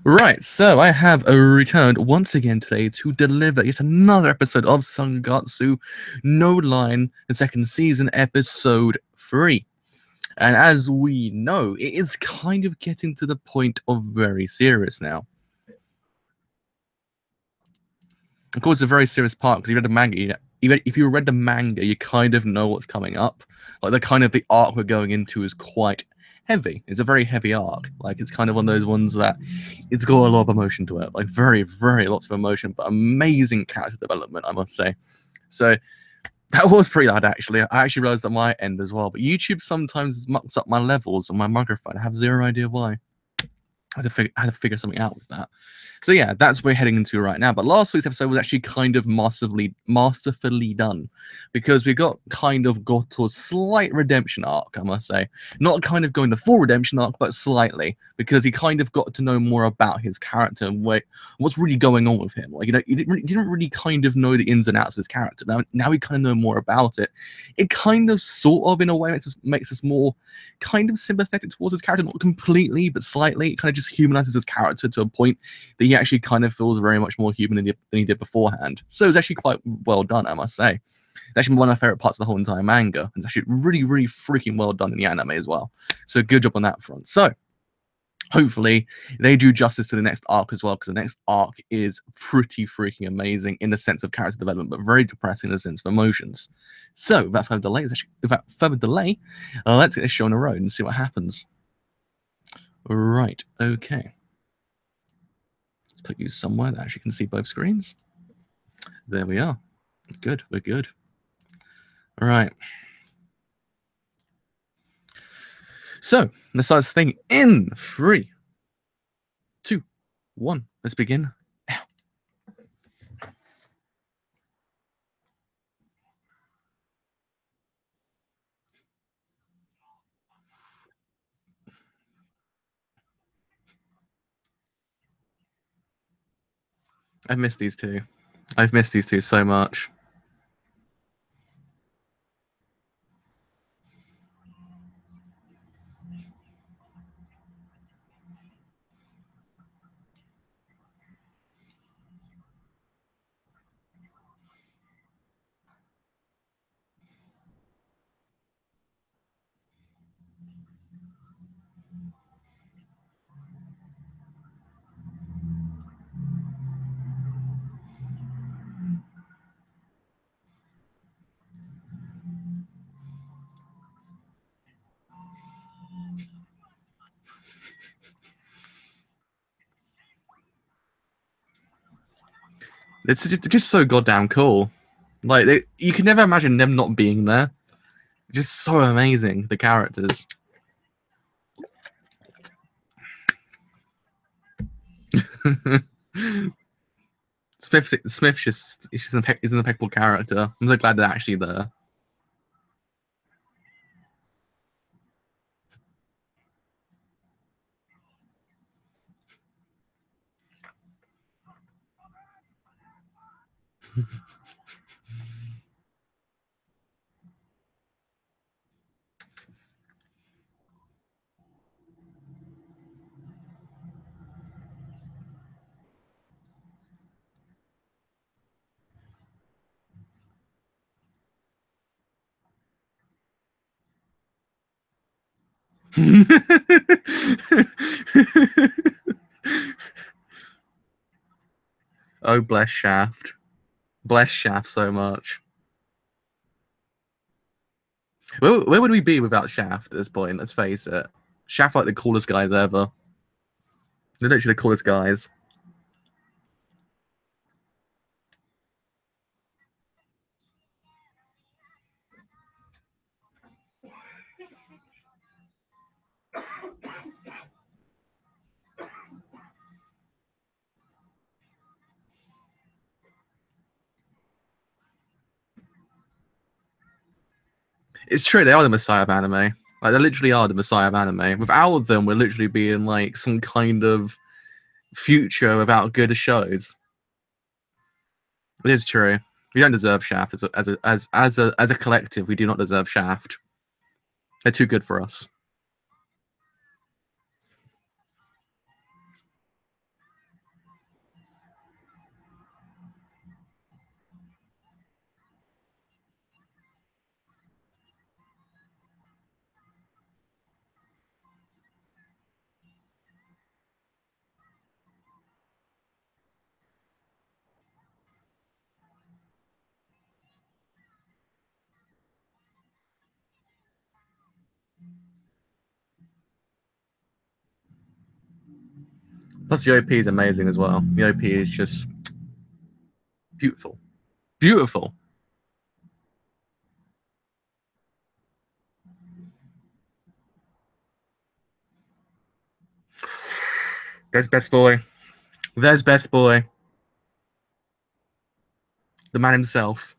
Right, so I have returned once again today to deliver yet another episode of Sangatsu No Line, the second season, episode 3. And as we know, it is kind of getting to the point of very serious now. Of course, it's a very serious part because you read the manga. If you read the manga, you kind of know what's coming up. Like the arc we're going into is quite heavy. It's a very heavy arc. Like it's kind of one of those ones that it's got a lot of emotion to it. Like very, very lots of emotion, but amazing character development, I must say. So that was pretty loud, actually. I actually realized at my end as well. But YouTube sometimes mucks up my levels on my microphone. I have zero idea why. I had to figure something out with that. So yeah, that's what we're heading into right now. But last week's episode was actually kind of masterfully done, because we got Goto's slight redemption arc, I must say. Not kind of going the full redemption arc, but slightly, because he kind of got to know more about his character and what's really going on with him. Like, you know, you didn't really kind of know the ins and outs of his character. Now we kind of know more about it. It kind of, sort of, in a way, makes us more kind of sympathetic towards his character, not completely, but slightly. It kind of just humanizes his character to a point that he actually kind of feels very much more human than he did beforehand. So it's actually quite well done, I must say. It's actually one of my favorite parts of the whole entire manga. It's actually really, really freaking well done in the anime as well. So good job on that front. So hopefully they do justice to the next arc as well, because the next arc is pretty freaking amazing in the sense of character development, but very depressing in the sense of emotions. So without further delay, let's get this show on the road and see what happens. Right, okay. Let's put you somewhere that actually can see both screens. There we are. Good, we're good. All right. So let's start this thing in 3, 2, 1. Let's begin. I've missed these two. I've missed these two so much. It's just so goddamn cool. Like, you can never imagine them not being there. Just so amazing, the characters. Smith just is an impeccable character. I'm so glad they're actually there. Oh, bless Shaft. Bless Shaft so much. Where would we be without Shaft at this point? Let's face it. Shaft, like the coolest guys ever. They're literally the coolest guys. It's true, they are the messiah of anime. Like, they literally are the messiah of anime. Without them, we're literally being like some kind of future without good shows. It is true. We don't deserve Shaft as a collective. We do not deserve Shaft. They're too good for us. Plus, the OP is amazing as well. The OP is just beautiful. Beautiful. There's best boy. There's best boy. The man himself.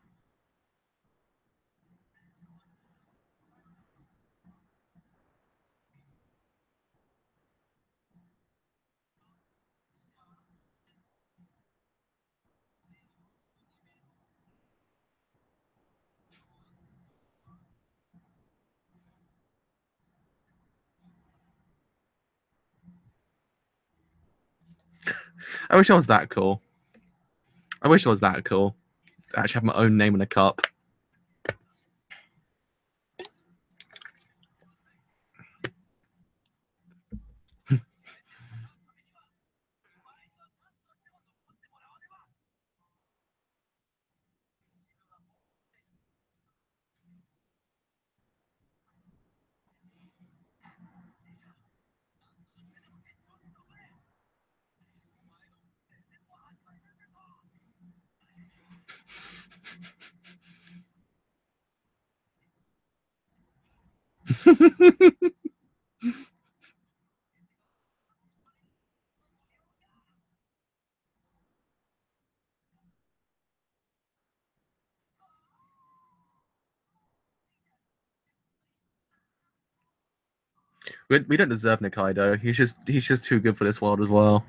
I wish I was that cool. I wish I was that cool. I actually have my own name in a cup. We don't deserve Nikaido. He's just too good for this world as well.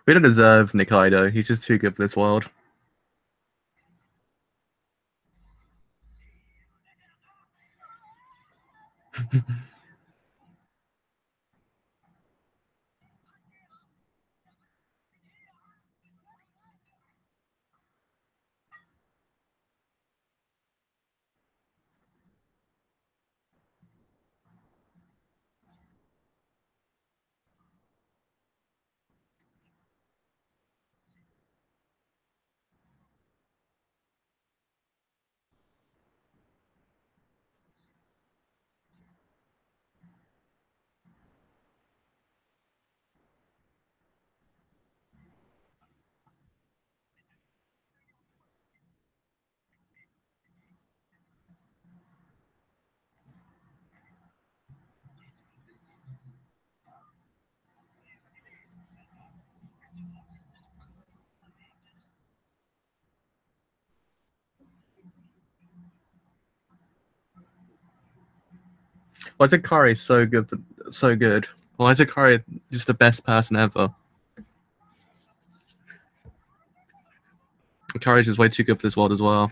We don't deserve Nikaido. He's just too good for this world. Why is Akari so good? So good. Why is Akari just the best person ever? Akari is way too good for this world as well.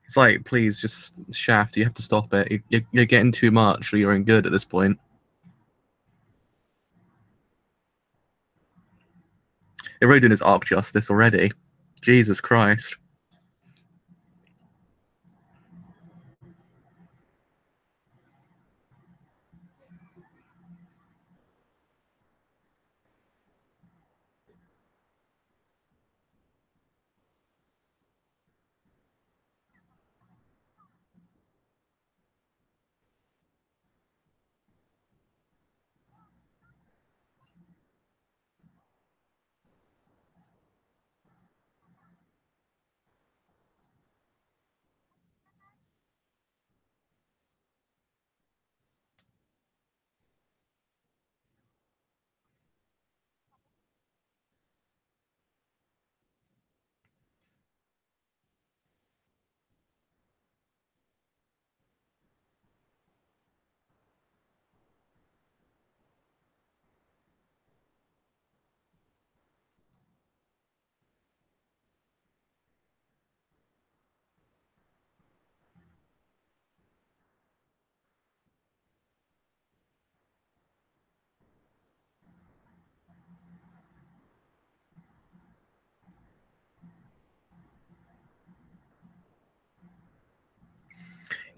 It's like, please, just Shaft. You have to stop it. You're getting too much for your own good at this point. They're really doing his arc justice already. Jesus Christ.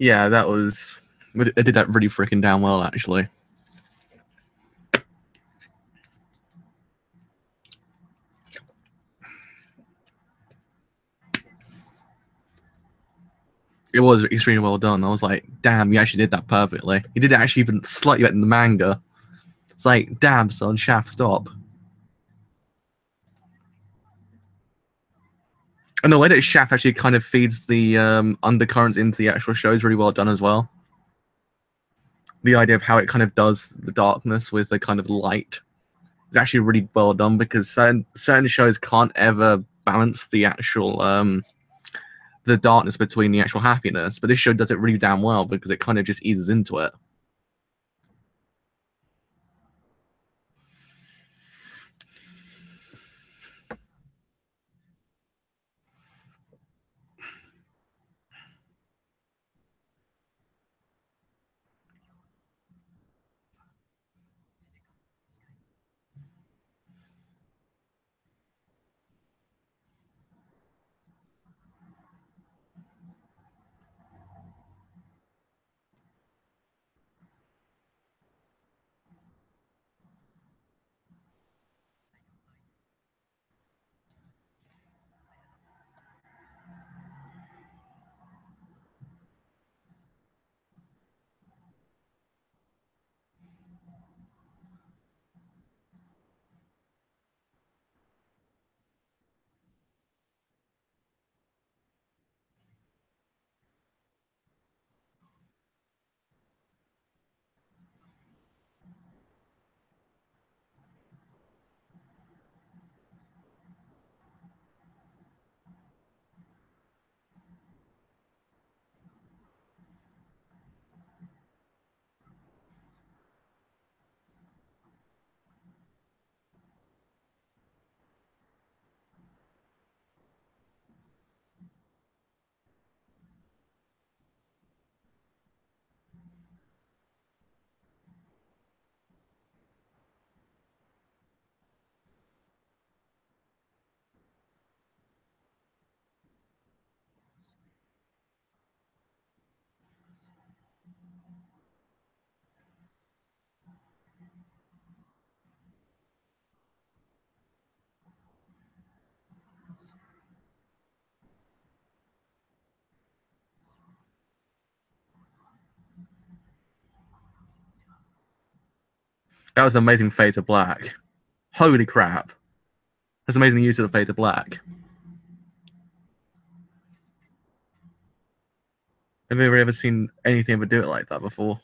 Yeah, that was. I did that really freaking damn well, actually. It was extremely well done. I was like, damn, you actually did that perfectly. You did it actually even slightly better than the manga. It's like, damn, son, Shaft, stop. And the way that Shaft actually kind of feeds the undercurrents into the actual show is really well done as well. The idea of how it kind of does the darkness with the kind of light is actually really well done, because certain shows can't ever balance the actual the darkness between the actual happiness. But this show does it really damn well because it kind of just eases into it. That was amazing fade to black. Holy crap. That's amazing use of the fade to black. Have you ever seen anything ever do it like that before?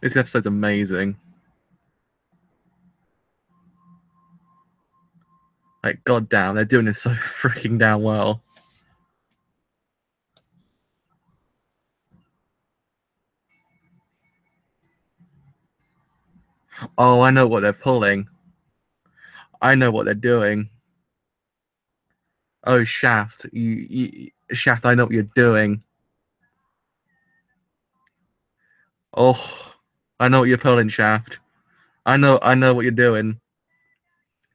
This episode's amazing. Like, goddamn, they're doing this so freaking damn well. Oh, I know what they're pulling. I know what they're doing. Oh, Shaft, Shaft, I know what you're doing. Oh, I know what you're pulling, Shaft. I know what you're doing.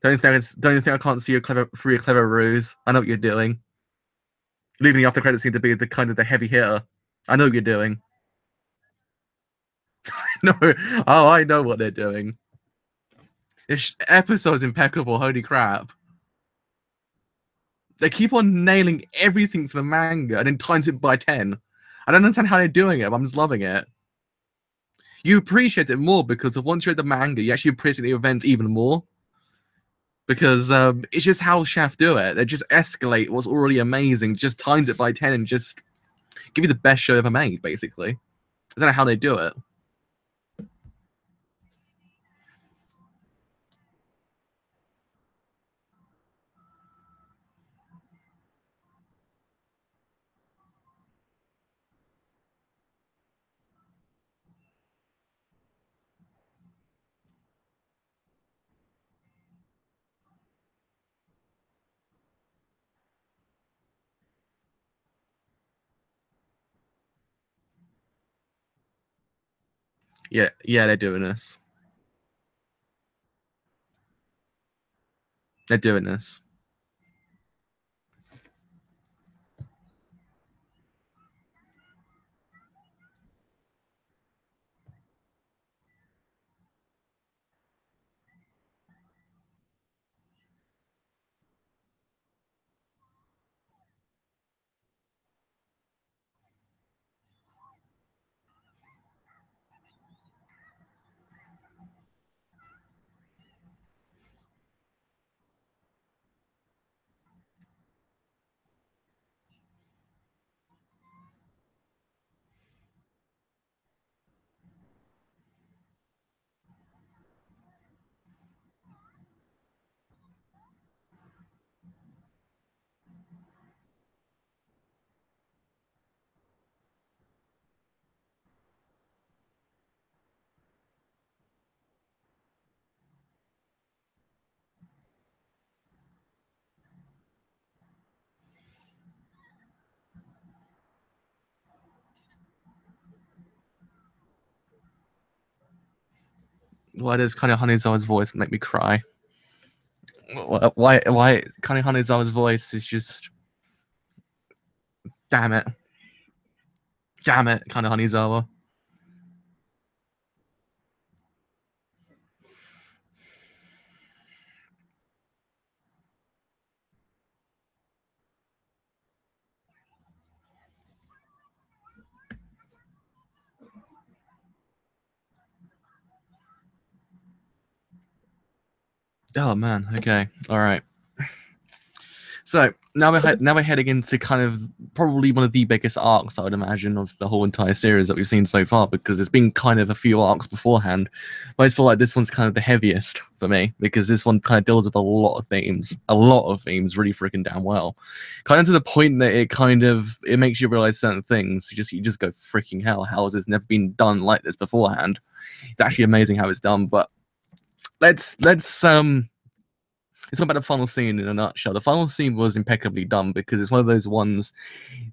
Don't you think I can't see your through your clever ruse? I know what you're doing. Leaving the after credits seem to be the kind of the heavy hitter. I know what you're doing. No, oh, I know what they're doing. This episode's impeccable. Holy crap! They keep on nailing everything for the manga and then times it by 10. I don't understand how they're doing it, but I'm just loving it. You appreciate it more because of once you read the manga, you actually appreciate the events even more. Because it's just how Shaft do it. They just escalate what's already amazing, just times it by 10 and just give you the best show ever made, basically. I don't know how they do it. Yeah, they're doing this. They're doing this. Why does kind of Hanizawa's voice make me cry? Why kind of Hanizawa's voice is just damn it, kind of Hanizawa. Oh man, okay, all right. So now we're heading into kind of probably one of the biggest arcs, I would imagine, of the whole entire series that we've seen so far, because there's been kind of a few arcs beforehand. But I just feel like this one's kind of the heaviest for me, because this one kind of deals with a lot of themes, really freaking damn well. Kind of to the point that it makes you realize certain things. You just go freaking hell, how has this never been done like this beforehand? It's actually amazing how it's done. But let's it's about the final scene in a nutshell. The final scene was impeccably done because it's one of those ones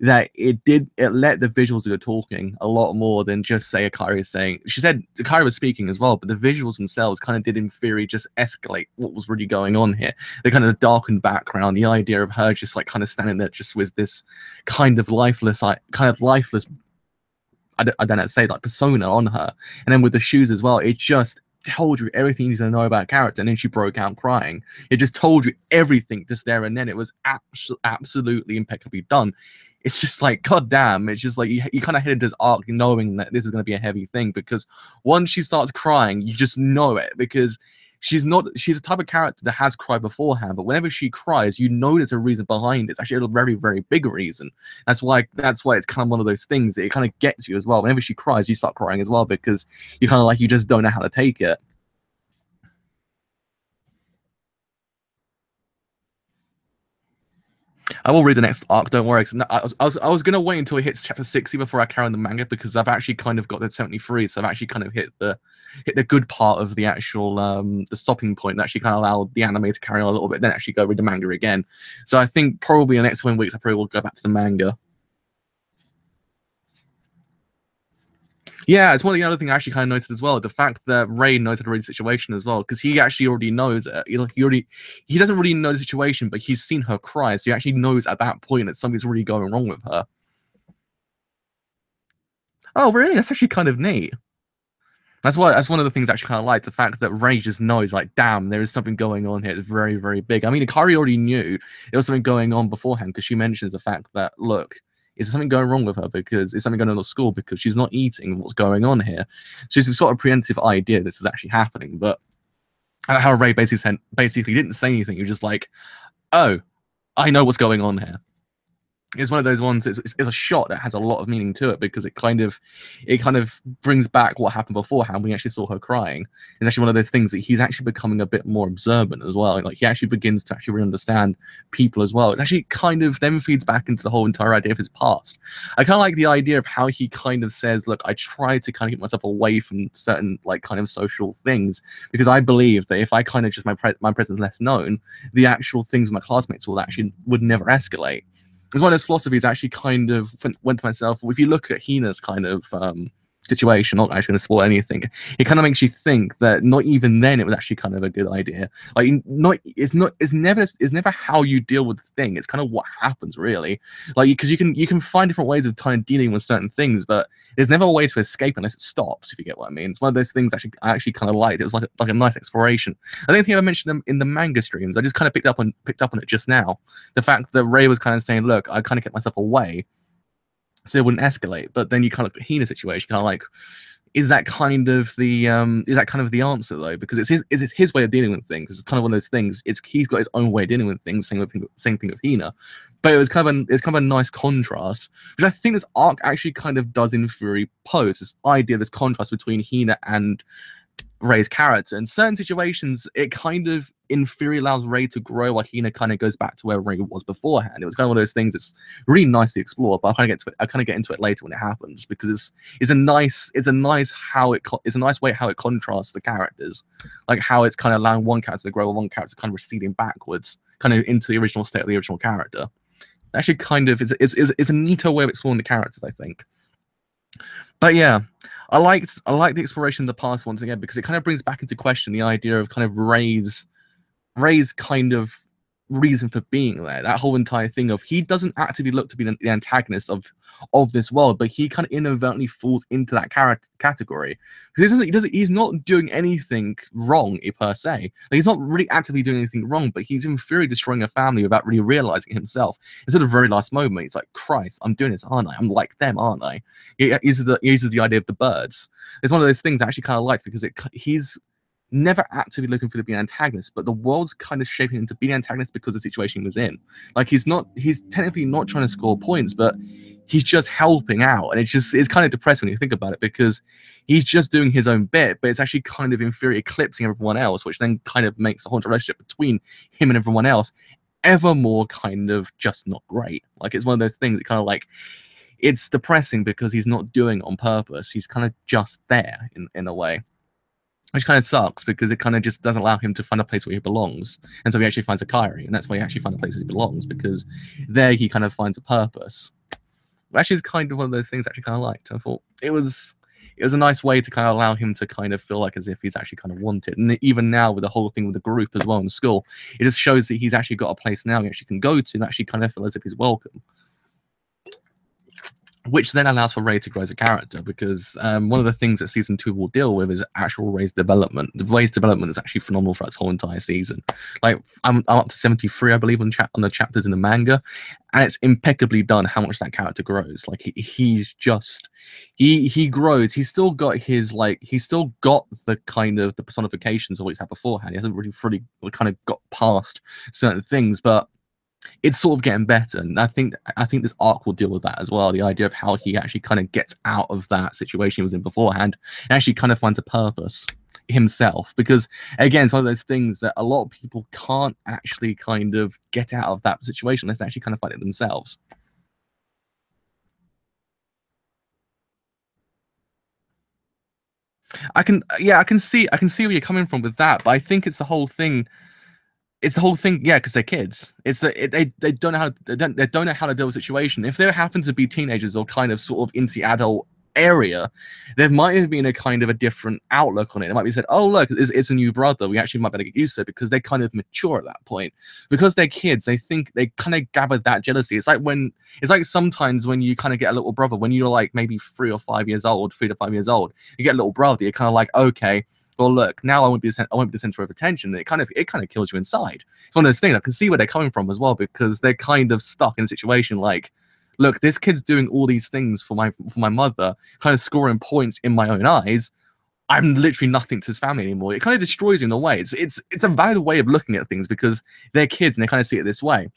that it let the visuals do the talking a lot more than just say Akari is saying. She said Akari was speaking as well, but the visuals themselves kind of did in theory just escalate what was really going on here. The kind of darkened background, the idea of her just like kind of standing there just with this kind of lifeless I don't know how to say, like persona on her, and then with the shoes as well, it just told you everything you need to know about character, and then she broke out crying. It just told you everything just there and then. It was absolutely impeccably done. It's just like, god damn, it's just like you kind of head into this arc knowing that this is going to be a heavy thing, because once she starts crying, you just know it, because she's not, she's a type of character that has cried beforehand, but whenever she cries, you know there's a reason behind it. It's actually a very, very big reason. That's why it's kind of one of those things that it kind of gets you as well. Whenever she cries, you start crying as well, because you kind of like, you just don't know how to take it. I will read the next arc. Don't worry. I was gonna wait until it hits chapter 60 before I carry on the manga, because I've actually kind of got to 73, so I've actually kind of hit the good part of the actual the stopping point that actually kind of allowed the anime to carry on a little bit, then actually go read the manga again. So I think probably in the next 20 weeks I probably will go back to the manga. Yeah, it's one of the other things I actually kind of noticed as well. The fact that Ray knows how to read the situation as well, because he actually already knows it. He doesn't really know the situation, but he's seen her cry, so he actually knows at that point that something's really going wrong with her. Oh, really? That's actually kind of neat. That's one of the things I actually kind of like, the fact that Ray just knows, like, damn, there is something going on here. It's very, very big. I mean, Akari already knew there was something going on beforehand, because she mentions the fact that, look, is there something going wrong with her, because is something going on at school, because she's not eating, what's going on here? So it's a sort of preemptive idea this is actually happening. But how Ray basically didn't say anything. He was just like, oh, I know what's going on here. It's one of those ones. It's a shot that has a lot of meaning to it, because it kind of brings back what happened beforehand when we actually saw her crying. It's actually one of those things that he's actually becoming a bit more observant as well. Like, he actually begins to actually really understand people as well. It actually kind of then feeds back into the whole entire idea of his past. I kind of like the idea of how he kind of says, look, I try to kind of keep myself away from certain, like, kind of social things, because I believe that if I kind of just my presence less known, the actual things my classmates would never escalate. It's one of those philosophies I actually kind of went to myself. If you look at Hina's kind of situation, not actually going to spoil anything, it kind of makes you think that not even then it was actually kind of a good idea. Like, it's never how you deal with the thing. It's kind of what happens, really. Like, because you can find different ways of kind of dealing with certain things, but there's never a way to escape unless it stops, if you get what I mean. It's one of those things I actually kind of liked. It was like a nice exploration. I don't think I mentioned them in the manga streams. I just kind of picked up on it just now. The fact that Ray was kind of saying, look, I kind of kept myself away so it wouldn't escalate. But then you kind of look at Hina's situation, kind of like, is that kind of the answer, though? Because it's his way of dealing with things. It's kind of one of those things. He's got his own way of dealing with things. Same thing with Hina. But it's kind of a nice contrast, which I think this arc actually kind of does in Fury pose this idea, this contrast between Hina and Ray's character. In certain situations, it kind of in theory allows Ray to grow, while Hina kind of goes back to where Ray was beforehand. It was kind of one of those things that's really nicely explored, but I kind of get into it later when it happens, because it's a nice way how it contrasts the characters, like how it's kind of allowing one character to grow, and one character kind of receding backwards, kind of into the original state of the original character. Actually, kind of it's a neater way of exploring the characters, I think. But yeah, I like the exploration of the past once again, because it kind of brings back into question the idea of kind of Ray's kind of reason for being there. That whole entire thing of, he doesn't actively look to be the antagonist of this world, but he kind of inadvertently falls into that category, because he's not doing anything wrong per se. Like, he's not really actively doing anything wrong, but he's in theory destroying a family without really realizing it himself. Until the very last moment, he's like, Christ, I'm doing this, aren't I? I'm like them, aren't I? He uses the idea of the birds. It's one of those things I actually kind of liked, because he's never actively looking for to be an antagonist, but the world's kind of shaping him to be an antagonist because of the situation he was in. Like, he's technically not trying to score points, but he's just helping out. And it's kind of depressing when you think about it, because he's just doing his own bit, but it's actually kind of in theory eclipsing everyone else, which then kind of makes the whole relationship between him and everyone else ever more kind of just not great. Like, it's one of those things that kind of like, it's depressing because he's not doing it on purpose. He's kind of just there in a way, which kind of sucks, because it kind of just doesn't allow him to find a place where he belongs. And so he actually finds Akari, and that's where he actually finds a place he belongs, because there he kind of finds a purpose. Actually, is kind of one of those things I actually kind of liked. I thought it was a nice way to kind of allow him to kind of feel like as if he's actually kind of wanted. And even now with the whole thing with the group as well in school, it just shows that he's actually got a place now he actually can go to and actually kind of feel as if he's welcome. which then allows for Rey to grow as a character, because one of the things that season 2 will deal with is actual Rey's development. The Rey's development is actually phenomenal for its whole entire season. Like I'm up to 73, I believe, on the chapters in the manga, and it's impeccably done how much that character grows. Like he's just he grows. He's still got the kind of the personifications of what he's had beforehand. He hasn't really fully kind of got past certain things, but it's sort of getting better, and I think this arc will deal with that as well. The idea of how he actually kind of gets out of that situation he was in beforehand and actually kind of finds a purpose himself. Because again, it's one of those things that a lot of people can't actually kind of get out of that situation unless they actually kind of find it themselves. I can see where you're coming from with that, but I think it's the whole thing, yeah, because they're kids. They don't know how they don't know how to deal with the situation. If they happen to be teenagers or kind of sort of into the adult area, there might have been a kind of a different outlook on it. It might be said, "Oh, look, it's a new brother. We actually might better get used to it," because they're kind of mature at that point. Because they're kids, they think they kind of gather that jealousy. It's like sometimes when you kind of get a little brother when you're like maybe 3 to 5 years old, you get a little brother. You're kind of like, okay, well, look, now I won't be the center of attention. It kind of kills you inside. It's one of those things. I can see where they're coming from as well, because they're kind of stuck in a situation like, look, this kid's doing all these things for my mother, kind of scoring points in my own eyes. I'm literally nothing to his family anymore. It kind of destroys you in a way. It's a valid way of looking at things because they're kids and they kind of see it this way.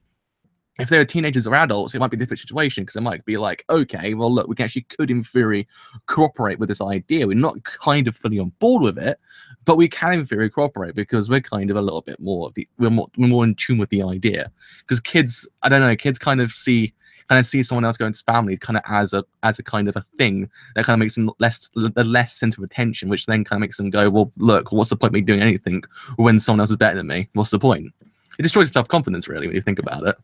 If they were teenagers or adults, it might be a different situation because it might be like, okay, well, look, we can actually could in theory cooperate with this idea. We're not kind of fully on board with it, but we can in theory cooperate because we're kind of a little bit more we're more in tune with the idea. Because kids, I don't know, kids kind of see someone else going to family kind of as a kind of a thing that kind of makes them less center of attention, which then kind of makes them go, well, look, what's the point of me doing anything when someone else is better than me? What's the point? It destroys self confidence, really, when you think about it.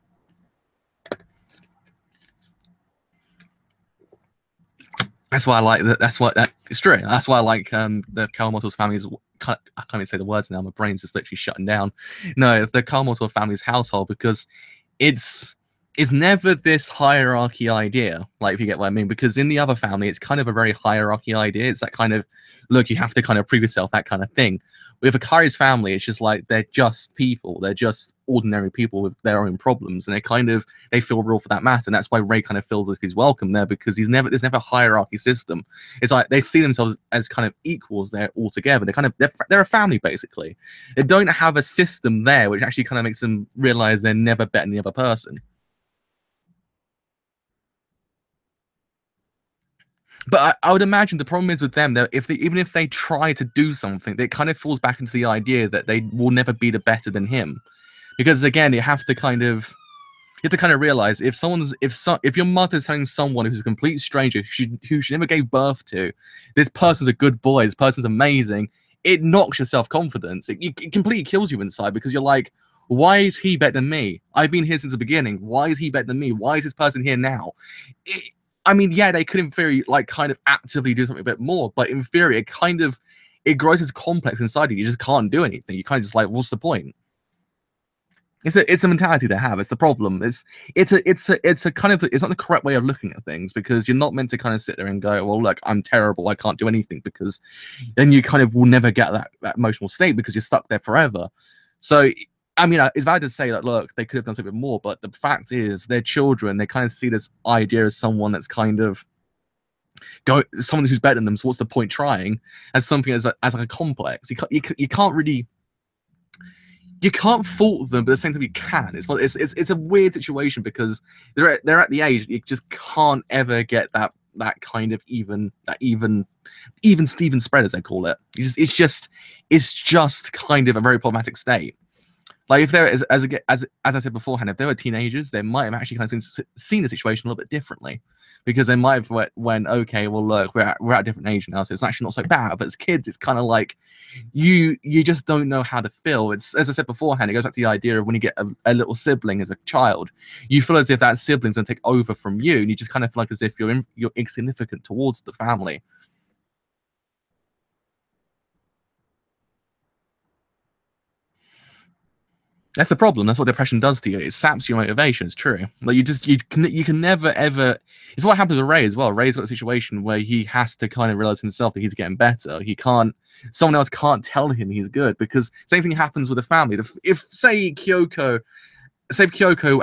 That's why I like that. It's true. That's why I like the Kawamoto's family's. I can't even say the words now. My brain's just literally shutting down. No, the Kawamoto family's household, because it's never this hierarchy idea. Like, if you get what I mean, because in the other family, it's kind of a very hierarchy idea. It's that kind of, look, you have to kind of prove yourself, that kind of thing. With Akari's family, it's just like they're just people. They're just ordinary people with their own problems, and they feel real for that matter. And that's why Rey kind of feels like he's welcome there, because there's never a hierarchy system. It's like they see themselves as kind of equals there all together. They're a family basically. They don't have a system there which actually kind of makes them realize they're never better than the other person. But I would imagine the problem is with them that even if they try to do something, it kind of falls back into the idea that they will never be the better than him. Because again, you have to kind of realize if your mother's telling someone who's a complete stranger who she never gave birth to, this person's a good boy, this person's amazing, it knocks your self confidence. It completely kills you inside because you're like, why is he better than me? I've been here since the beginning. Why is he better than me? Why is this person here now? I mean, yeah, they could in theory like kind of actively do something a bit more, but in theory, it grows as complex inside you. You just can't do anything. You kind of just like, what's the point? It's a mentality they have. It's the problem. It's a kind of, it's not the correct way of looking at things, because you're not meant to kind of sit there and go, well, look, I'm terrible, I can't do anything, because then you kind of will never get that emotional state because you're stuck there forever. So I mean, it's valid to say that, look, they could have done something more, but the fact is, they're children. They kind of see this idea as someone that's kind of someone who's better than them. So what's the point trying? As something as like a complex. You can't really, you can't fault them, but at the same time you can. It's a weird situation because they're at the age you just can't ever get that kind of even Steven spread, as they call it. It's just kind of a very problematic state. Like, if they're as I said beforehand, if they were teenagers, they might have actually kind of seen the situation a little bit differently, because they might have went, okay, well, look, we're at a different age now, so it's actually not so bad. But as kids, it's kind of like you just don't know how to feel. It's, as I said beforehand, it goes back to the idea of when you get a little sibling as a child, you feel as if that sibling's going to take over from you, and you just kind of feel like as if you're insignificant towards the family. That's the problem. That's what depression does to you. It saps your motivation. It's true. Like you can never ever. It's what happens with Ray as well. Ray's got a situation where he has to kind of realize himself that he's getting better. He can't. Someone else can't tell him he's good because same thing happens with the family. If say Kyoko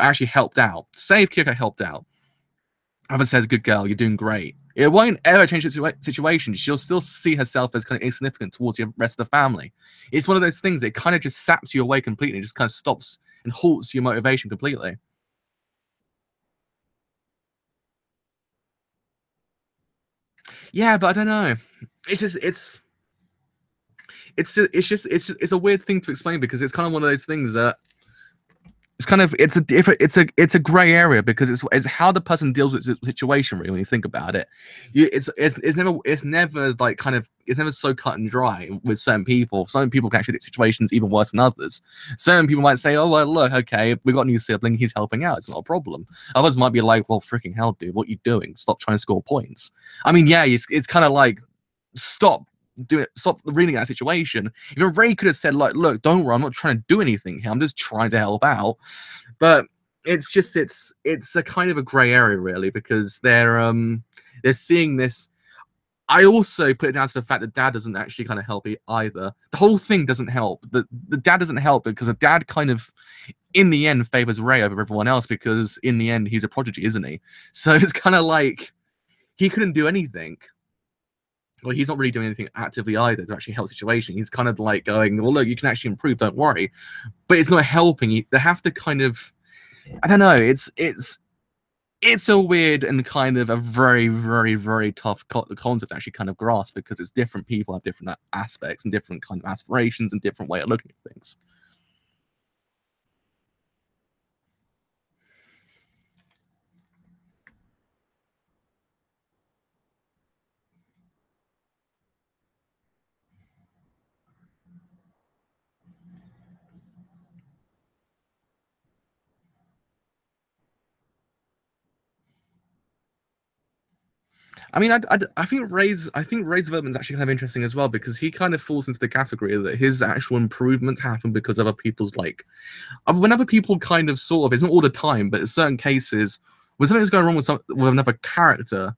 actually helped out. Say if Kyoko helped out. Everyone says, "Good girl, you're doing great." It won't ever change the situation. She'll still see herself as kind of insignificant towards the rest of the family. It's one of those things that kind of just saps you away completely. It just kind of stops and halts your motivation completely. Yeah, but I don't know. It's just it's a weird thing to explain because it's kind of one of those things that it's kind of it's a gray area because it's how the person deals with the situation really when you think about it. It's never like kind of it's never so cut and dry with certain people. Some people can actually take situations even worse than others. Certain people might say, oh well, look, okay, we got a new sibling, he's helping out, it's not a problem. Others might be like, well, freaking hell, dude, what are you doing? Stop trying to score points. I mean, yeah, it's kind of like stop stop reading that situation. Even Ray could have said, like, look, don't worry, I'm not trying to do anything here. I'm just trying to help out. But it's just it's a kind of a grey area really because they're seeing this. I also put it down to the fact that dad doesn't actually kind of help either. The whole thing doesn't help. The dad doesn't help because the dad kind of in the end favors Ray over everyone else because in the end he's a prodigy, isn't he? So it's kind of like he couldn't do anything. Well, he's not really doing anything actively either to actually help the situation. He's kind of like going, well, look, you can actually improve, don't worry. But it's not helping. They have to kind of, I don't know, it's a weird and kind of a very, very, very tough concept to actually kind of grasp because it's different people have different aspects and different kind of aspirations and different way of looking at things. I mean, I think Ray's development is actually kind of interesting as well because he kind of falls into the category that his actual improvements happen because other people's like, when other people kind of sort of, it's not all the time, but in certain cases, when something's going wrong with another character,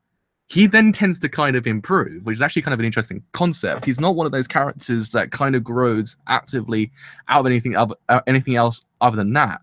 he then tends to kind of improve, which is actually kind of an interesting concept. He's not one of those characters that kind of grows actively out of anything else other than that.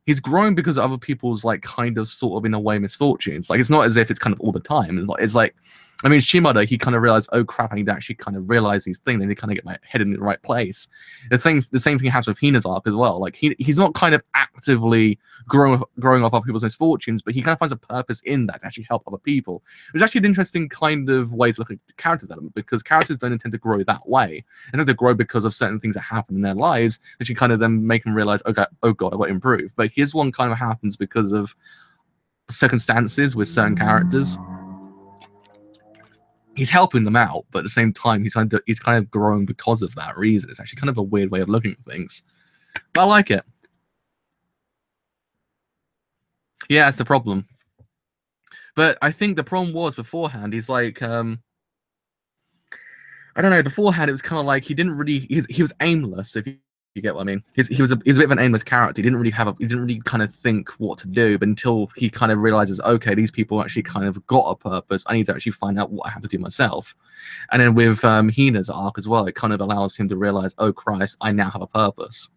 He's growing because of other people's like kind of sort of in a way misfortunes. Like it's not as if it's kind of all the time. It's like I mean, Shimada, he kind of realized, oh crap, I need to actually kind of realize these things. I need to kind of get my head in the right place. The same thing happens with Hina's arc as well. Like he's not kind of actively growing off other people's misfortunes, but he kind of finds a purpose in that to actually help other people. Which is actually an interesting kind of way to look at character development because characters don't intend to grow that way. They tend to grow because of certain things that happen in their lives that you kind of then make them realize, okay, oh god, I've got to improve. But his one kind of happens because of circumstances with certain characters. He's helping them out, but at the same time, he's kind of growing because of that reason. It's actually kind of a weird way of looking at things, but I like it. Yeah, that's the problem. But I think the problem was beforehand. He's like, I don't know. Beforehand, it was kind of like he didn't really. He was aimless. If you get what I mean. He was a bit of an aimless character. He didn't really kind of think what to do, but until he kind of realizes, okay, these people actually kind of got a purpose. I need to actually find out what I have to do myself. And then with Hina's arc as well, it kind of allows him to realize, oh Christ, I now have a purpose.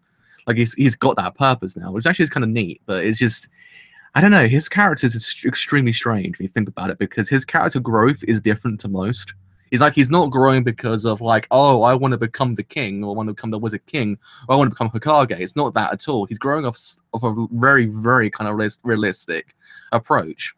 Like he's got that purpose now, which actually is kind of neat. But it's just, I don't know. His character is extremely strange when you think about it, because his character growth is different to most. He's not growing because of like, oh, I want to become the king, or I want to become the wizard king, or I want to become Hokage. It's not that at all. He's growing off a very, very kind of realistic approach.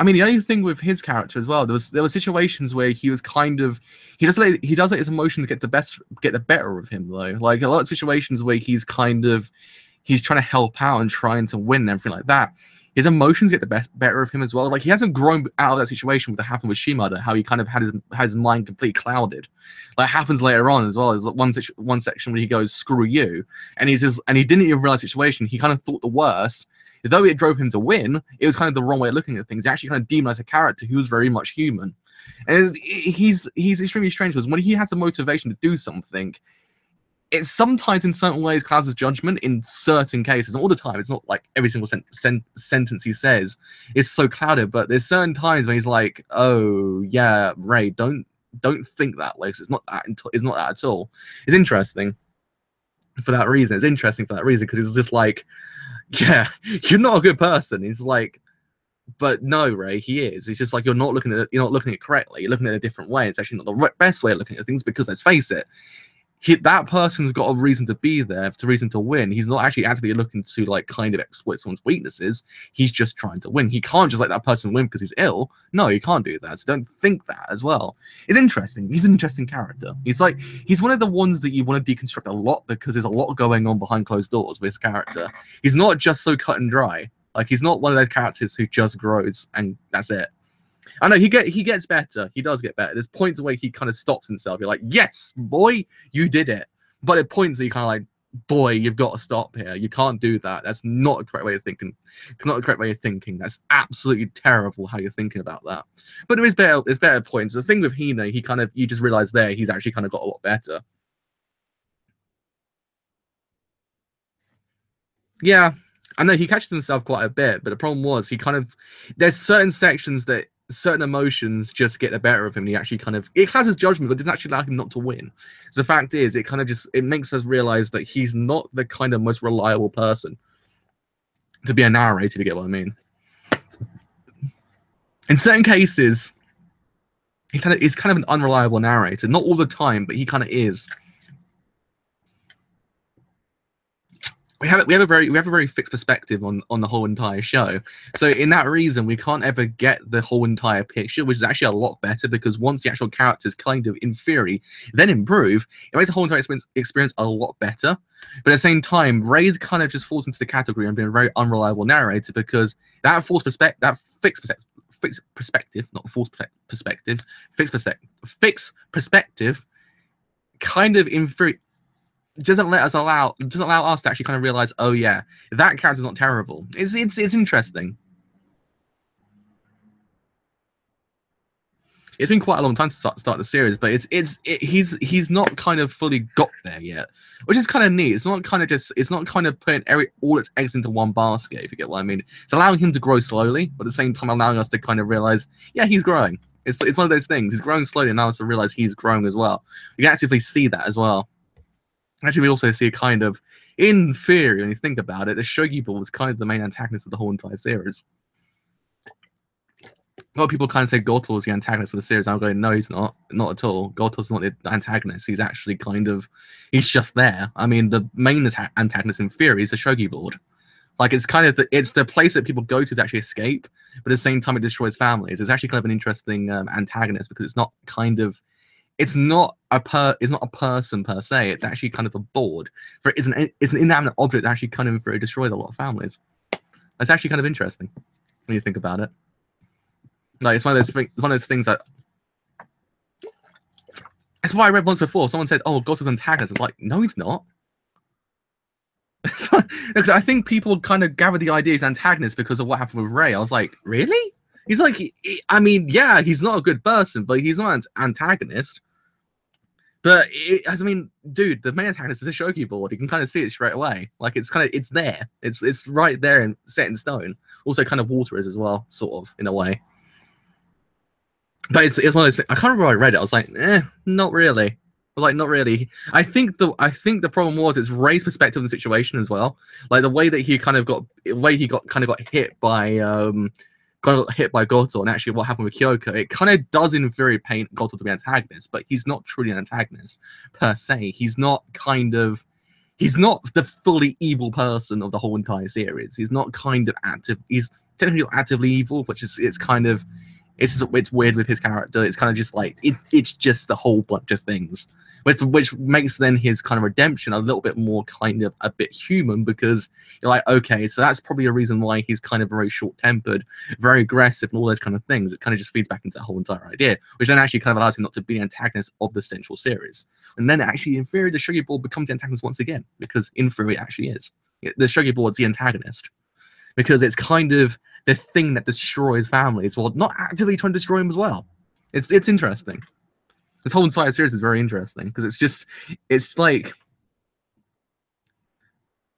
I mean, the only thing with his character as well, there were situations where he was kind of he does let his emotions get the better of him though. Like a lot of situations where he's trying to help out and trying to win and everything like that. His emotions get the better of him as well. Like he hasn't grown out of that situation with what happened with Shimada, how he kind of had his mind completely clouded. Like happens later on as well. There's one section where he goes, "Screw you," and he didn't even realize the situation. He kind of thought the worst. though it drove him to win, it was kind of the wrong way of looking at things. He actually kind of demonized a character who was very much human. And he's extremely strange because when he has a motivation to do something, it sometimes in certain ways clouds his judgment in certain cases. Not all the time. It's not like every single sentence he says is so clouded, but there's certain times when he's like, oh yeah, Rey, don't think that way, because it's not that at all. It's interesting for that reason. Because it's just like, yeah, you're not a good person. He's like, but no, Rey, he is. It's just like you're not looking at it correctly. You're looking at it a different way. It's actually not the best way of looking at things, because let's face it, that person's got a reason to be there, a reason to win. He's not actually actively looking to like kind of exploit someone's weaknesses. He's just trying to win. He can't just let that person win because he's ill. No, you can't do that. So don't think that as well. It's interesting. He's an interesting character. He's one of the ones that you want to deconstruct a lot, because there's a lot going on behind closed doors with his character. He's not just so cut and dry. Like, he's not one of those characters who just grows and that's it. I know he gets better. He does get better. There's points where he kind of stops himself. You're like, yes, boy, you did it. But at points that you kind of like, boy, you've got to stop here. You can't do that. That's not a correct way of thinking. Not a correct way of thinking. That's absolutely terrible how you're thinking about that. But there's better points. The thing with Hina, you just realize there he's actually kind of got a lot better. Yeah, I know he catches himself quite a bit, but the problem was there's certain sections that certain emotions just get the better of him, and he actually it clouds his judgment, but doesn't actually allow him not to win. So the fact is, it makes us realize that he's not the kind of most reliable person to be a narrator, if you get what I mean. In certain cases, he's kind of an unreliable narrator. Not all the time, but he kind of is. We have a very fixed perspective on the whole entire show. So in that reason, we can't ever get the whole entire picture, which is actually a lot better, because once the actual characters kind of, in theory, then improve, it makes the whole entire experience a lot better. But at the same time, Rey kind of just falls into the category of being a very unreliable narrator, because that fixed perspective, not false perspective, fixed perspective, kind of in theory doesn't allow us to actually kind of realize, oh yeah, that character's not terrible. It's interesting. It's been quite a long time to start the series, but he's not kind of fully got there yet, which is kind of neat. It's not kind of putting all its eggs into one basket, if you get what I mean. It's allowing him to grow slowly, but at the same time allowing us to kind of realize, yeah, he's growing. It's one of those things. He's growing slowly, and now us to realize he's growing as well. We can actively see that as well. Actually, we also see a kind of, in theory, when you think about it, the Shogi Ball is kind of the main antagonist of the whole entire series. A lot of people kind of say Goto is the antagonist of the series. I'm going, no, he's not. Not at all. Goto's not the antagonist. He's actually he's just there. I mean, the main antagonist in theory is the Shogi board. Like, it's kind of it's the place that people go to actually escape, but at the same time it destroys families. It's actually kind of an interesting antagonist, because it's not a person per se. It's actually kind of a board. It's an inanimate object that actually kind of very destroys a lot of families. That's actually kind of interesting when you think about it. Like, it's one of those things that. That's why I read once before. Someone said, "Oh, Goto's antagonist." It's like, no, he's not. Because I think people kind of gather the idea he's antagonist because of what happened with Rey. I was like, really? He's like, I mean, yeah, he's not a good person, but he's not an antagonist. But I mean, dude, the main antagonist is a Shogi board. You can kind of see it straight away. Like, it's there. It's right there and set in stone. Also, kind of water is as well, sort of, in a way. But it's one of those things. I can't remember where I read it. I was like, not really. I was like, not really. I think the problem was it's Rey's perspective on the situation as well. Like, the way that he kind of got hit by Goto, and actually what happened with Kyoko, it kind of does in theory paint Goto to be an antagonist, but he's not truly an antagonist per se. He's not the fully evil person of the whole entire series. He's not kind of active. He's technically actively evil, which is it's weird with his character. It's kind of just like it's just a whole bunch of things, which makes then his kind of redemption a little bit more kind of a bit human, because you're like, okay, so that's probably a reason why he's kind of very short-tempered, very aggressive, and all those kind of things. It kind of just feeds back into that whole entire idea, which then actually kind of allows him not to be an antagonist of the central series. And then actually, in theory, the Shogi board becomes the antagonist once again, because in theory, it actually is. The Shogi board's the antagonist. because it's kind of the thing that destroys families while not actively trying to destroy them as well. It's interesting. This whole entire series is very interesting because it's like,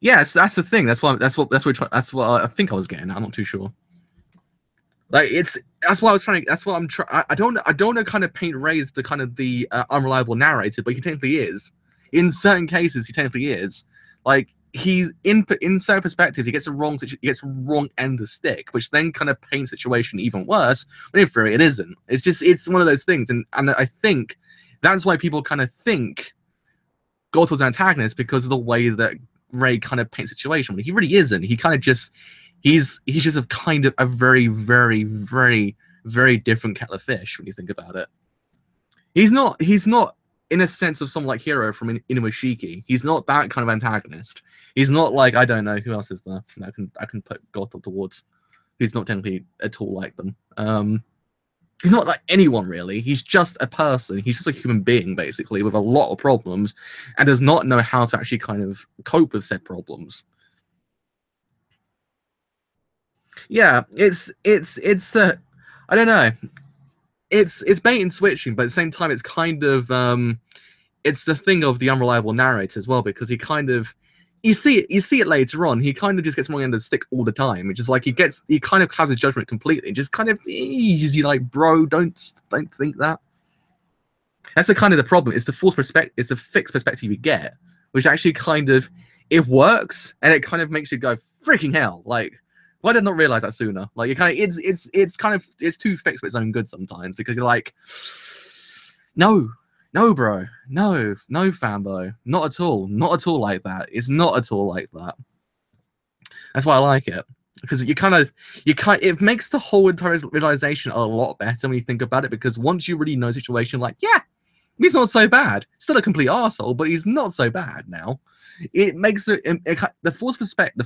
yeah, that's the thing. That's what I think I was getting at. I'm not too sure. Like that's what I was trying. That's what I'm trying. I don't know. Kind of paint Ray as the kind of the unreliable narrator, but he technically is. In certain cases, he technically is. Like he's in certain perspectives, he gets the wrong end of the stick, which then kind of paints the situation even worse. But in theory, it isn't. It's one of those things, and I think that's why people kind of think Goto's an antagonist because of the way that Ray kind of paints the situation. When he really isn't. He kind of just he's just a kind of a very, very, very, very different kettle of fish when you think about it. He's not in a sense of someone like Hiro from Inuashiki. He's not that kind of antagonist. He's not like, I don't know who else is there I can put Goto towards. He's not technically at all like them. He's not like anyone really. He's just a person. He's just a human being basically with a lot of problems, and does not know how to actually kind of cope with said problems. Yeah, it's I don't know. It's bait and switching, but at the same time, it's kind of it's the thing of the unreliable narrator as well, because he kind of you see it later on. He kind of just gets wrong end of the stick all the time, which is like he kind of clouds his judgment completely. Just kind of easy, like, bro, don't think that. That's the kind of the problem. It's the false perspective. It's the fixed perspective you get, which actually kind of it works, and it kind of makes you go freaking hell, like. Why did I not realize that sooner? Like, it's too fixed for its own good sometimes, because you're like, no, bro, no, fanboy, not at all like that. It's not at all like that. That's why I like it, because it makes the whole entire realization a lot better when you think about it, because once you really know the situation, like, yeah, he's not so bad. Still a complete arsehole, but he's not so bad now. It makes the false perspective,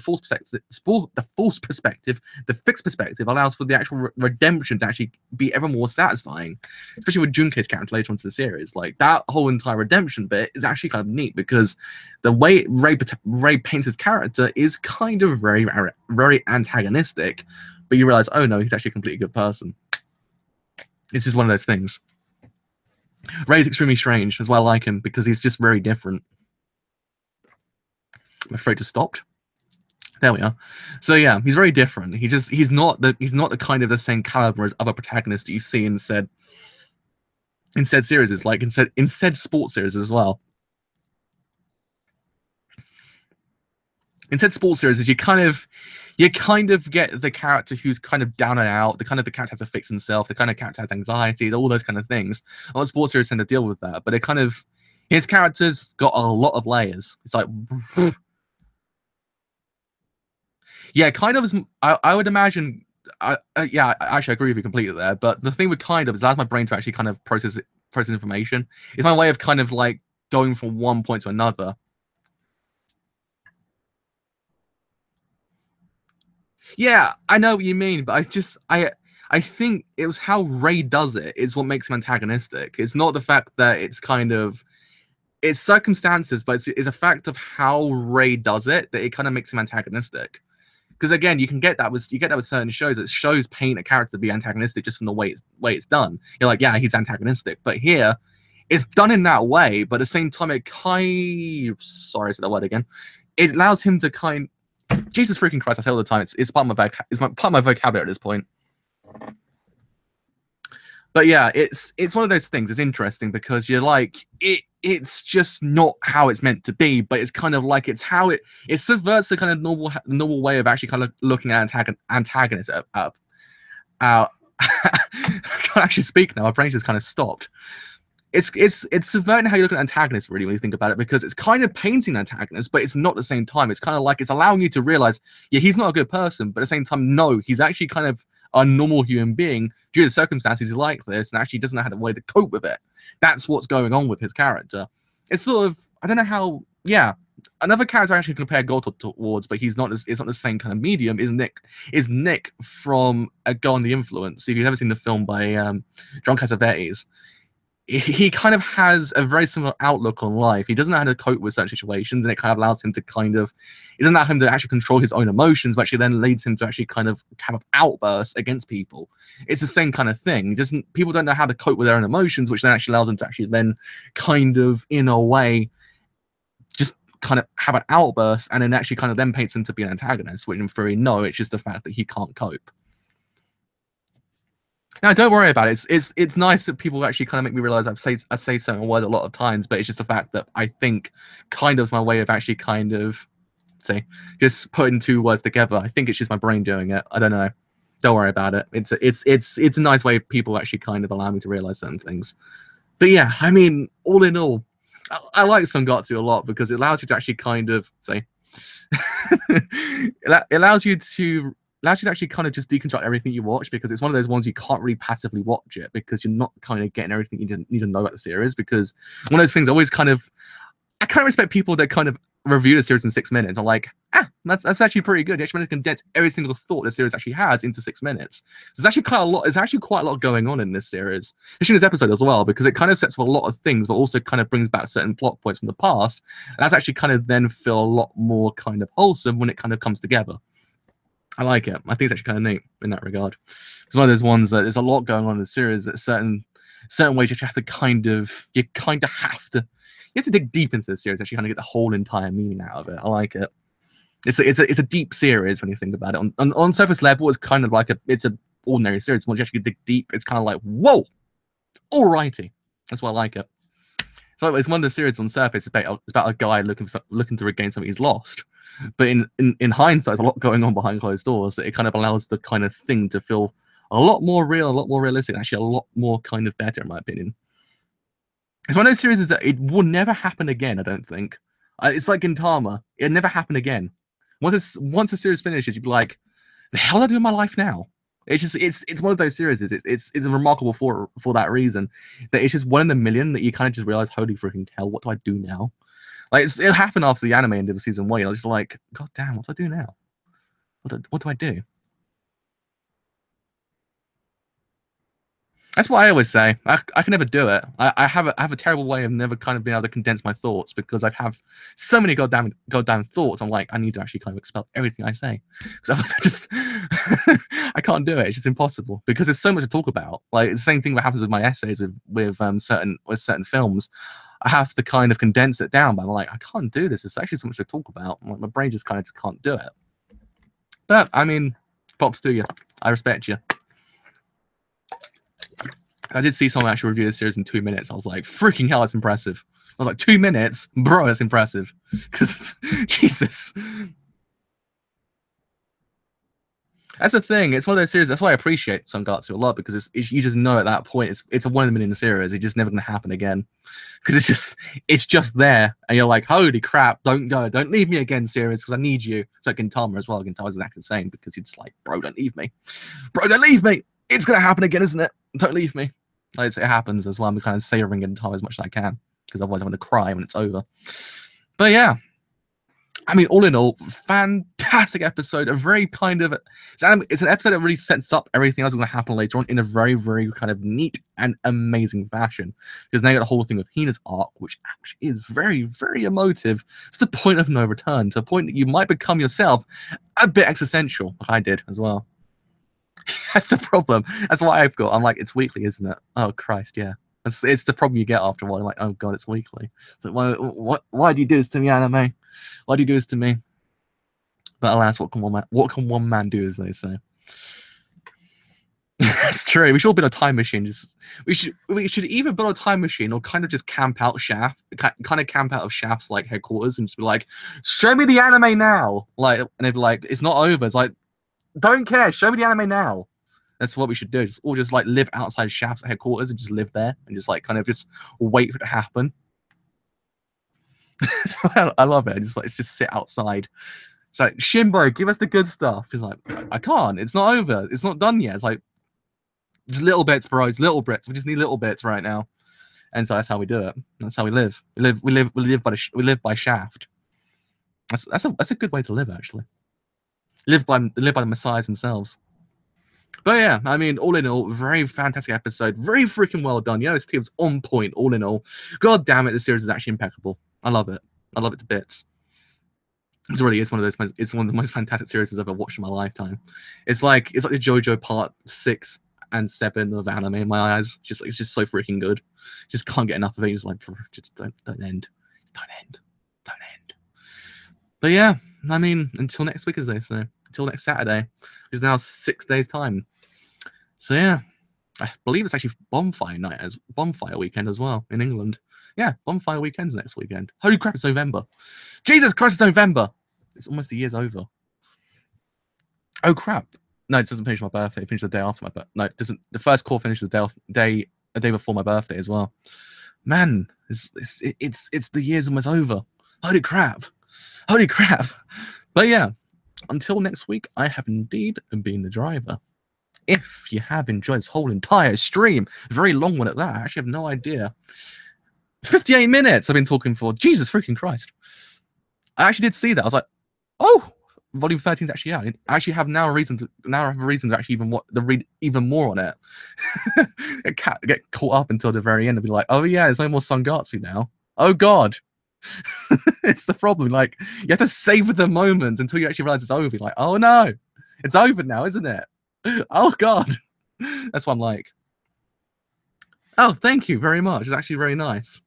the fixed perspective allows for the actual redemption to actually be ever more satisfying, especially with Junkei's character later into the series. Like, that whole entire redemption bit is actually kind of neat, because the way Ray paints his character is kind of very, very antagonistic, but you realize, oh no, he's actually a completely good person. It's just one of those things. Ray's extremely strange. That's why I like him, because he's just very different. I'm afraid to stopped. There we are. So yeah, he's very different. He's not the kind of the same caliber as other protagonists that you see in said series, like in said sports series as well. In said sports series, you kind of get the character who's kind of down and out, the character has to fix himself, the kind of character has anxiety, all those kind of things. A lot of sports series tend to deal with that, but his character's got a lot of layers. It's like, yeah, kind of. I would imagine. Yeah, actually, I agree with you completely there. But the thing with kind of is allows my brain to actually kind of process information. It's my way of kind of like going from one point to another. Yeah, I know what you mean, but I think it was how Ray does it is what makes him antagonistic. It's not the fact that it's circumstances, but it's a fact of how Ray does it that it kind of makes him antagonistic. Because again, you get that with certain shows. That shows paint a character to be antagonistic just from the way it's done. You're like, yeah, he's antagonistic, but here it's done in that way. But at the same time, sorry, I said that word again. It allows him to Jesus freaking Christ! I say all the time. It's part of my vocabulary at this point. But yeah, it's one of those things. It's interesting because you're like, it's just not how it's meant to be, but it's kind of like it's how it subverts the kind of normal way of actually kind of looking at antagonists. I can't actually speak now. My brain just kind of stopped. It's subverting how you look at antagonists, really, when you think about it, because it's kind of painting antagonists, but it's not at the same time. It's kind of like it's allowing you to realize, yeah, he's not a good person, but at the same time, no, he's actually kind of a normal human being due to circumstances like this, and actually doesn't know how to way to cope with it. That's what's going on with his character. It's sort of, I don't know how. Yeah, another character I actually compare Goto towards, but it's not the same kind of medium. Is Nick from Go on the Influence? If you've ever seen the film by John Cassavetes, he kind of has a very similar outlook on life. He doesn't know how to cope with certain situations, and it kind of allows him to he doesn't allow him to actually control his own emotions, but actually then leads him to actually kind of have outbursts against people. It's the same kind of thing. People don't know how to cope with their own emotions, which then actually allows them to actually then kind of, in a way, just kind of have an outburst, and then actually kind of then paints him to be an antagonist, which in theory, no, it's just the fact that he can't cope. No, don't worry about it. It's nice that people actually kind of make me realize I say certain words a lot of times, but it's just the fact that I think kind of is my way of actually kind of just putting two words together. I think it's just my brain doing it. I don't know. Don't worry about it. It's a nice way of people actually kind of allow me to realize certain things. But yeah, I mean, all in all, I like Sangatsu a lot because it allows you to actually kind of it allows you to actually kind of just deconstruct everything you watch, because it's one of those ones you can't really passively watch it because you're not kind of getting everything you need to know about the series. Because one of those things I kind of respect people that kind of review the series in 6 minutes. I'm like, that's actually pretty good. You actually managed to condense every single thought the series actually has into 6 minutes. So there's actually quite a lot going on in this series, especially in this episode as well, because it kind of sets for a lot of things, but also kind of brings back certain plot points from the past. And that's actually kind of then feel a lot more kind of wholesome when it kind of comes together. I like it. I think it's actually kind of neat in that regard. It's one of those ones that there's a lot going on in the series that certain ways you have to you have to dig deep into the series actually kind of get the whole entire meaning out of it. I like it. It's a deep series when you think about it. On surface level, it's kind of like it's an ordinary series. Once you actually dig deep, it's kind of like, whoa, alrighty. That's why I like it. So it's one of the series on surface. It's about a guy looking to regain something he's lost. But in hindsight, there's a lot going on behind closed doors that it kind of allows the kind of thing to feel a lot more real, a lot more realistic, actually a lot more kind of better, in my opinion. It's one of those series that it will never happen again, I don't think. It's like Gintama. It'll never happen again. Once the series finishes, you'd be like, the hell do I do in my life now? It's one of those series. It's remarkable for that reason. That it's just one in a million that you kind of just realize, holy freaking hell, what do I do now? Like it'll happen after the anime ended of season 1. You're just like, God damn, what do I do now? What do I do? That's what I always say. I can never do it. I have a terrible way of never kind of being able to condense my thoughts because I have so many goddamn thoughts. I'm like, I need to actually kind of expel everything I say because I just I can't do it. It's just impossible because there's so much to talk about. Like it's the same thing that happens with my essays with certain films. I have to kind of condense it down, but I'm like, I can't do this. There's actually so much to talk about. Like, my brain just kind of can't do it. But I mean, props to you. I respect you. I did see someone actually review this series in 2 minutes. I was like, freaking hell, that's impressive. I was like, 2 minutes? Bro, that's impressive. Because, Jesus. That's the thing. It's one of those series. That's why I appreciate Sangatsu a lot, because you just know at that point it's a 1 in a million series. It's just never going to happen again. Because it's just there. And you're like, holy crap, don't go. Don't leave me again, series, because I need you. It's like Gintama as well. Gintama's exactly the same, because you're just like, bro, don't leave me. Bro, don't leave me. It's going to happen again, isn't it? Don't leave me. Like, it happens as well. I'm kind of savoring Gintama as much as I can, because otherwise I'm going to cry when it's over. But yeah. I mean, all in all, fantastic episode. A very kind of it's an episode that really sets up everything else that's going to happen later on in a very, very kind of neat and amazing fashion. Because now you got the whole thing of Hina's arc, which actually is very, very emotive. It's the point of no return, to the point that you might become yourself a bit existential, like I did as well. That's the problem. That's what I've got. I'm like, it's weekly, isn't it? Oh Christ, yeah. It's the problem you get after a while. I'm like, oh god, it's weekly. So why do you do this to me, anime? Why do you do this to me? But alas, what can one man do, as they say? That's true. We should all build a time machine. We should either build a time machine or kind of just camp out camp out of Shaft's like headquarters and just be like, show me the anime now. Like, and they'd be like, it's not over. It's like, don't care. Show me the anime now. That's what we should do. Just like live outside Shaft's headquarters and just live there and just like kind of just wait for it to happen. I love it. It's just sit outside. It's like, Shimbo, give us the good stuff. He's like, I can't. It's not over. It's not done yet. It's like, just little bits, bro. It's little bits. We just need little bits right now. And so that's how we do it. That's how we live. We live by Shaft. That's a good way to live, actually. Live by the messiahs themselves. But yeah, I mean, all in all, very fantastic episode. Very freaking well done. This team's on point, all in all. God damn it, the series is actually impeccable. I love it. I love it to bits. It's one of the most fantastic series I've ever watched in my lifetime. It's like the JoJo Part 6 and 7 of anime in my eyes. It's just so freaking good. Just can't get enough of it. Just like, just don't end. Just don't end. Don't end. But yeah, I mean, until next week, as they say. Until next Saturday, which is now 6 days' time. So yeah, I believe it's actually bonfire weekend as well in England. Yeah, bonfire weekend's next weekend. Holy crap, it's November. Jesus Christ, it's November. It's almost a year's over. Oh crap. No, it doesn't finish my birthday. It finishes the day after my birthday. No, it doesn't. The first call finishes a day before my birthday as well. Man, it's the year's almost over. Holy crap. Holy crap. But yeah, until next week, I have indeed been the driver. If you have enjoyed this whole entire stream, a very long one at that, I actually have no idea. 58 minutes I've been talking for. Jesus freaking Christ. I actually did see that. I was like, oh, volume 13 is actually out. I actually have now a reason to actually read even more on it. Get caught up until the very end and be like, oh yeah, there's no more Sangatsu now. Oh god. It's the problem. Like, you have to savor the moment until you actually realize it's over. Like, oh no, it's over now, isn't it? Oh god. That's what I'm like. Oh, thank you very much. It's actually very nice.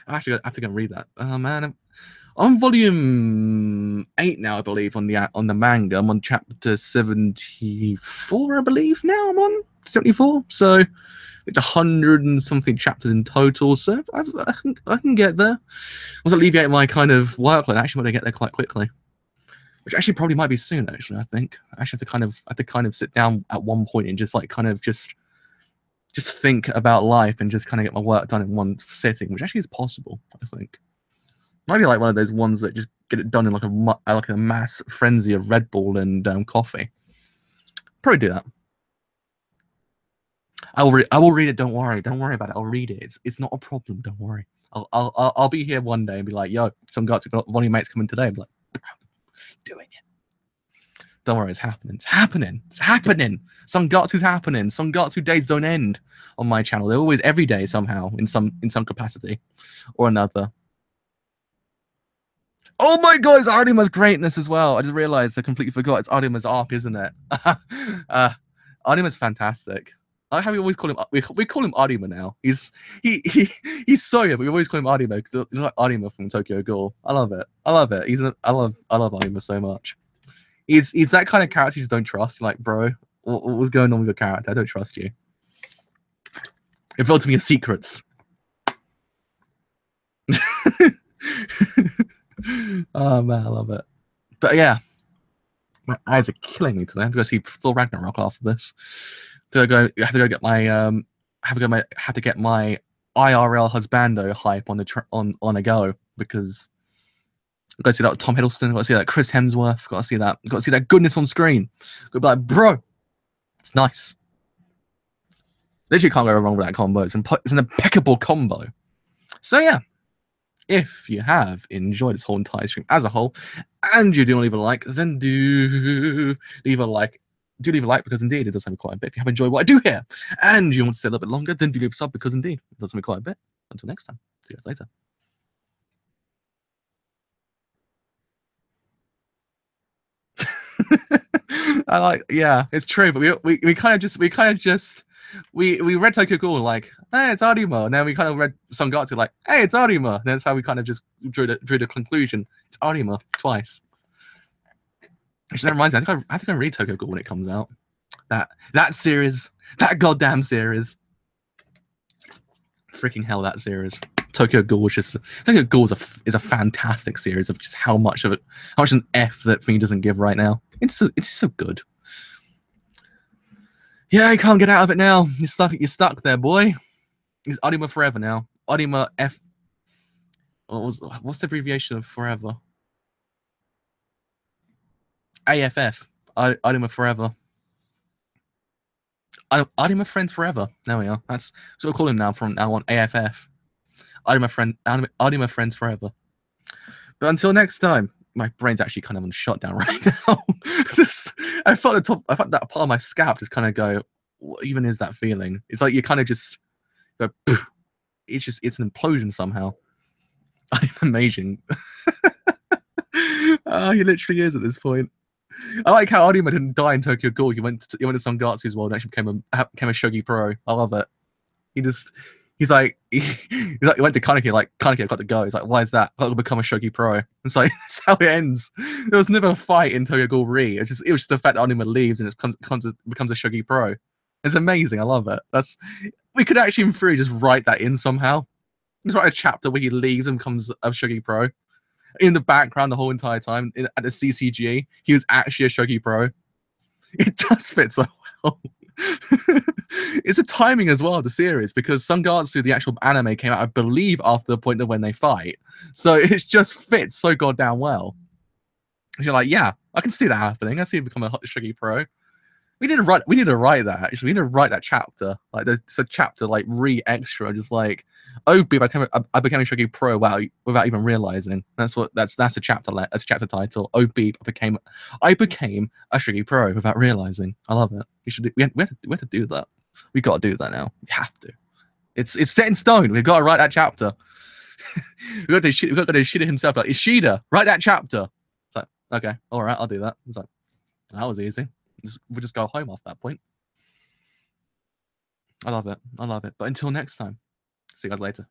I actually have to go and read that. Oh man, I'm on volume 8 now, I believe, on the manga. I'm on chapter 74, I believe. Now I'm on 74, so it's 100 and something chapters in total. So I can get there. Once I alleviate my kind of workload, I actually want to get there quite quickly. Which actually probably might be soon. Actually, I think I actually have to kind of sit down at one point and just like kind of just think about life and just kind of get my work done in one sitting, which actually is possible. I think might be like one of those ones that just get it done in like a mass frenzy of Red Bull and coffee. Probably do that. I will read it. Don't worry about it. I'll read it. It's not a problem. Don't worry. I'll be here one day and be like, yo, some guys got one of your mates coming today. I'm like, bro, doing it. Don't worry, it's happening. It's happening. It's happening. Sangatsu's happening. Sangatsu days don't end on my channel. They're always every day somehow in some capacity or another. Oh my god, it's Arima's greatness as well. I just realized I completely forgot. It's Arima's arc, isn't it? Arima's fantastic. I like how we always call him. We call him Arima now. He's Soya, but we always call him Arima because he's like Arima from Tokyo Ghoul. I love it. I love it. I love Arima so much. He's that kind of character you just don't trust. You're like, bro, what was going on with your character? I don't trust you. Reveal to me your secrets. Oh man, I love it. But yeah, my eyes are killing me today. I have to go see Thor Ragnarok after this. I have to go get my have to get my IRL husbando hype on a go because I've got to see that Tom Hiddleston, I've got to see that Chris Hemsworth, got to see that goodness on screen. Got to be like, bro, it's nice. Literally can't go wrong with that combo. It's an impeccable combo. So yeah, if you have enjoyed this whole entire stream as a whole, and you do leave a like, then do leave a like. Do leave a like because indeed it does help me quite a bit. If you have enjoyed what I do here, and you want to stay a little bit longer, then do leave a sub because indeed it does help me quite a bit. Until next time, see you guys later. Yeah, it's true, but we kind of just we read Tokyo Ghoul like, hey, it's Arima. And then we kind of read Sangatsu like, hey, it's Arima. And that's how we kind of just drew the conclusion. It's Arima twice. Actually, that reminds me, I have to go read Tokyo Ghoul when it comes out. That series, that goddamn series. Freaking hell, that series. Tokyo Ghoul is a fantastic series of just how much an F that thing doesn't give right now. It's so good. Yeah, I can't get out of it now. You're stuck there, boy. It's Arima forever now. Arima F. What's the abbreviation of forever? AFF. Arima forever. Arima friends forever. There we are. That's what I call him now from now on. AFF. Arima friends forever. But until next time, my brain's actually kind of on shutdown right now. Just, I felt that part of my scalp just kind of go, what even is that feeling? It's like you kind of just go, poof. It's an implosion somehow. Amazing. He literally is at this point. I like how Onima didn't die in Tokyo Ghoul. He went to Sangatsu's world and actually became a Shogi Pro. I love it. He's like he went to Kaneki, like, Kaneki, I've got to go. He's like, why is that? I've got to become a Shogi Pro. It's like, that's how it ends. There was never a fight in Tokyo Ghoul Re. It was just the fact that Onima leaves and it becomes a Shogi Pro. It's amazing. I love it. We could actually in theory just write that in somehow. Just write a chapter where he leaves and becomes a Shogi Pro. In the background the whole entire time at the CCG, he was actually a Shogi Pro. It does fit so well. It's a timing as well, the series, because Sangatsu, the actual anime, came out, I believe, after the point of when they fight. So it just fits so goddamn well. You're like, yeah, I can see that happening. I see him become a Shogi Pro. We need to write that, actually. We need to write that chapter. Like, there's a chapter, like, extra, just like, I became a Shogi Pro without even realizing. That's a chapter. That's a chapter title. Oh beep, I became a Shogi Pro without realizing. I love it. We have to do that. We got to do that now. We have to. It's set in stone. We've got to write that chapter. we got to Ishida himself. Like, Ishida, write that chapter. It's like, okay, all right, I'll do that. It's like, that was easy. We'll just go home after that point. I love it. But until next time, see you guys later.